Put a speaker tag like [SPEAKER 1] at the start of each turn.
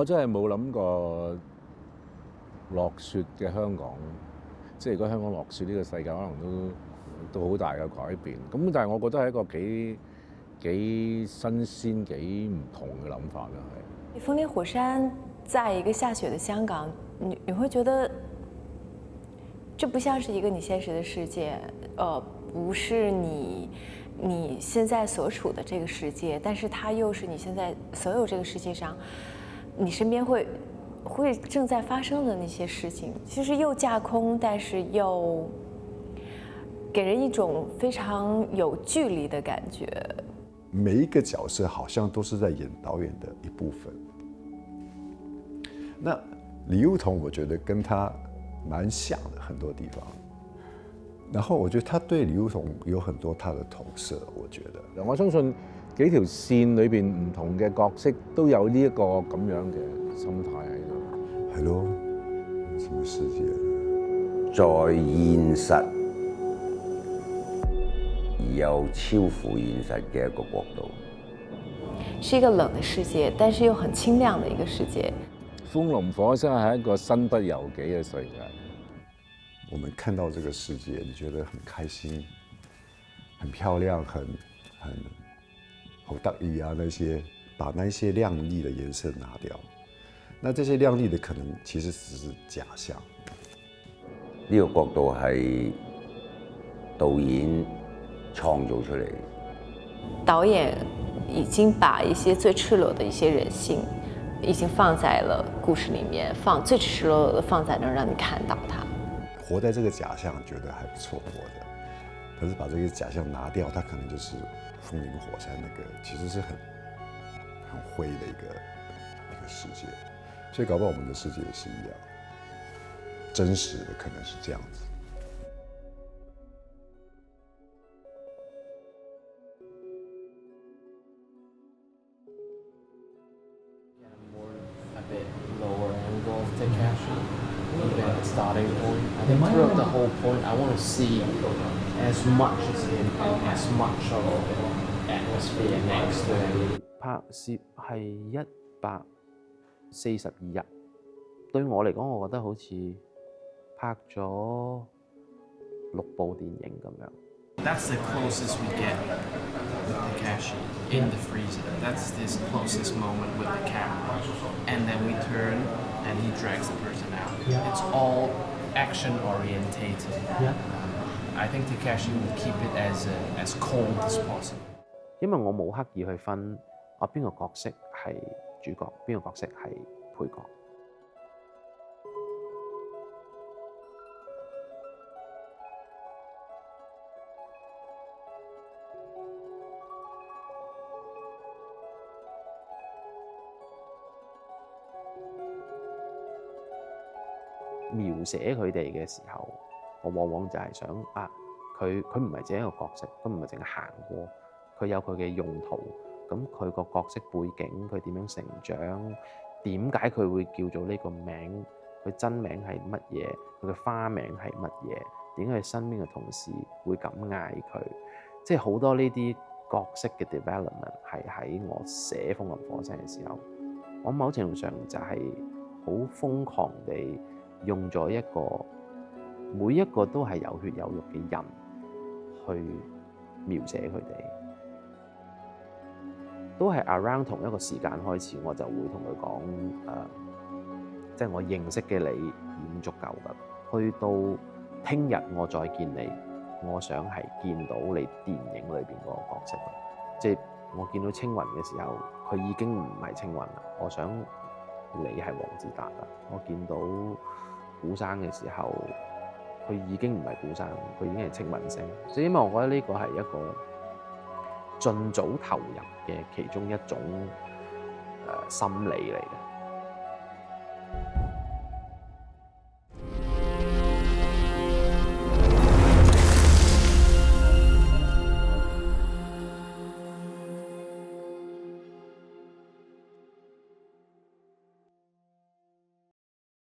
[SPEAKER 1] 我真係冇諗過落雪嘅香港，即係如果香港落雪，呢個世界可能都好大嘅改變。咁但係我覺得係一個幾新鮮、幾唔同嘅諗法啦，係。
[SPEAKER 2] 《烽烟火山》在一個下雪的香港，你會覺得這不像是一個你現實的世界，不是你現在所處的這個世界，但是它又是你現在所有這個世界上，你身邊會正在發生的那些事情，就是又架空，但是又給人一種非常有距離的感覺。
[SPEAKER 3] 每一個角色好像都是在演導演的一部分。那李幼彤，我覺得跟他蠻像的很多地方。然後我覺得他對李幼彤有很多他的投射，我覺得。
[SPEAKER 1] 我相信幾條線裏邊唔同嘅角色都有呢一個咁樣嘅心態喺度。
[SPEAKER 3] 係咯，什麼世界？
[SPEAKER 4] 在現實而又超乎現實嘅一個國度，
[SPEAKER 2] 是一個冷的世界，但是又很清亮的一個世界。
[SPEAKER 1] 風林火山係一個身不由己嘅世界。
[SPEAKER 3] 我們看到這個世界，你覺得很開心、很漂亮、很好得意啊！那些把那些亮麗的顏色拿掉，那這些亮麗的可能其實只是假象。
[SPEAKER 4] 呢個國度係導演創造出嚟。
[SPEAKER 2] 導演已經把一些最赤裸的一些人性，已經放在了故事裡面，最赤裸的放在那兒，讓你看到它。
[SPEAKER 3] 活在這個假象，覺得還不錯活的，可是把這個假象拿掉，它可能就是風林火山那個，其實是很灰的一個世界。所以搞不好我們的世界也是一樣，真實的可能是這樣子。
[SPEAKER 5] Starting point. I think throughout the whole point, I want to see as much as him and as much of the atmosphere next to him.
[SPEAKER 6] 拍攝係142日，對我嚟講，我覺得好似拍咗6部電影咁樣。
[SPEAKER 5] That's the closest we get with Takashi in the freezer. That's his closest moment with the camera. And then we turn and he drags the person out. It's all action orientated. I think Takashi will keep it as cold as possible.
[SPEAKER 6] 因為我冇刻意去分邊個角色係主角，邊個角色係配角。描寫佢哋嘅時候，我往往就係想佢唔係只係一個角色，佢唔係淨係行過，佢有佢嘅用途。咁佢個角色背景，佢點樣成長？點解佢會叫做呢個名？佢真名係乜嘢？佢嘅花名係乜嘢？點解佢身邊嘅同事會咁嗌佢？即係好多呢啲角色嘅 development 係喺我寫《風林火山》嘅時候，我某程度上就係好瘋狂地用咗一個每一個都係有血有肉嘅人去描寫佢哋，都係 around 同一個時間開始，我就會同佢講即係我認識嘅你已經足夠啦。去到聽日我再見你，我想係見到你電影裏邊嗰個角色。即係我見到青雲嘅時候，佢已經唔係青雲啦。我想你係黃子達啦。我見到古生嘅時候，佢已經唔係古生，佢已經係青雲星。所以因為我覺得呢個係一個盡早投入嘅其中一種心理嚟嘅。